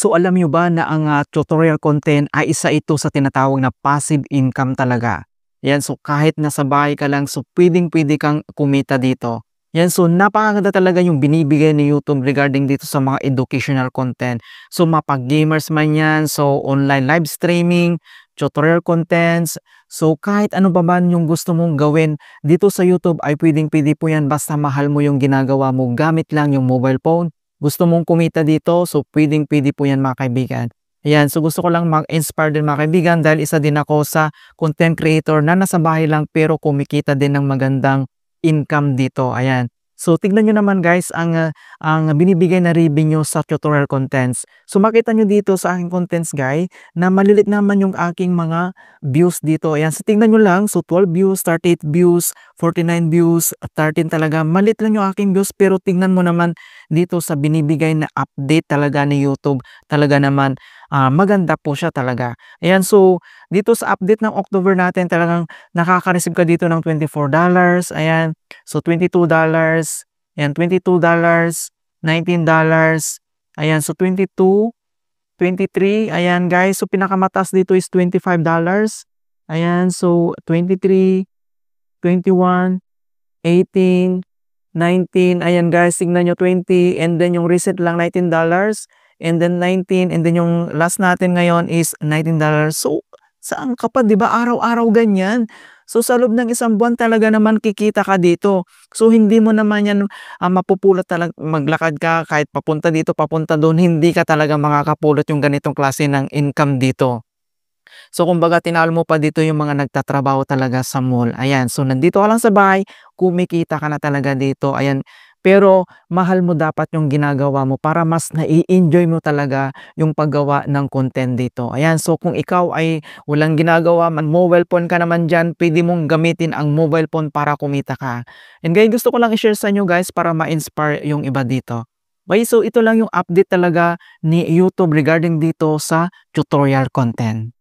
So alam niyo ba na ang tutorial content ay isa ito sa tinatawag na passive income talaga. Yan, so kahit nasa bahay ka lang, so pwedeng-pwede kang kumita dito. Yan, so napakaganda talaga yung binibigay ni YouTube regarding dito sa mga educational content. So mapag-gamers man yan, so online live streaming, tutorial contents, so kahit ano pa man yung gusto mong gawin dito sa YouTube ay pwedeng-pwede po yan basta mahal mo yung ginagawa mo gamit lang yung mobile phone. Gusto mong kumita dito, so pwedeng-pwede po yan mga kaibigan. Ayan, so gusto ko lang mag-inspire din mga kaibigan dahil isa din ako sa content creator na nasa bahay lang pero kumikita din ng magandang income dito. Ayan. So tignan nyo naman guys ang binibigay na revenue sa tutorial contents. So makita nyo dito sa aking contents guys na malilit naman yung aking mga views dito. Ayan, so tignan nyo lang. So 12 views, 38 views, 49 views, 13 talaga. Malit lang yung aking views pero tignan mo naman dito sa binibigay na update talaga ni YouTube. Talaga naman maganda po siya talaga. Ayan, so dito sa update ng October natin talagang nakaka-receive ka dito ng $24. Ayan. So $22, ayan, $22, $19, ayan, so 22, 23, ayan guys, so pinakamataas dito is $25, ayan, so 23, 21, 18, 19, ayan guys, tignan nyo 20, and then yung recent lang $19, and then 19, and then yung last natin ngayon is $19. So, saan ka pa, di ba? Araw-araw ganyan. So, sa loob ng isang buwan talaga naman kikita ka dito. So, hindi mo naman yan mapupulot talaga, maglakad ka kahit papunta dito, papunta doon, hindi ka talaga makakapulot yung ganitong klase ng income dito. So, kumbaga tinalo mo pa dito yung mga nagtatrabaho talaga sa mall. Ayan, so nandito ka lang sa bahay, kumikita ka na talaga dito. Ayan, pero mahal mo dapat yung ginagawa mo para mas nai-enjoy mo talaga yung paggawa ng content dito. Ayan, so kung ikaw ay walang ginagawa, mobile phone ka naman dyan, pwede mong gamitin ang mobile phone para kumita ka. And guys, gusto ko lang i-share sa inyo guys para ma-inspire yung iba dito. Okay, so ito lang yung update talaga ni YouTube regarding dito sa tutorial content.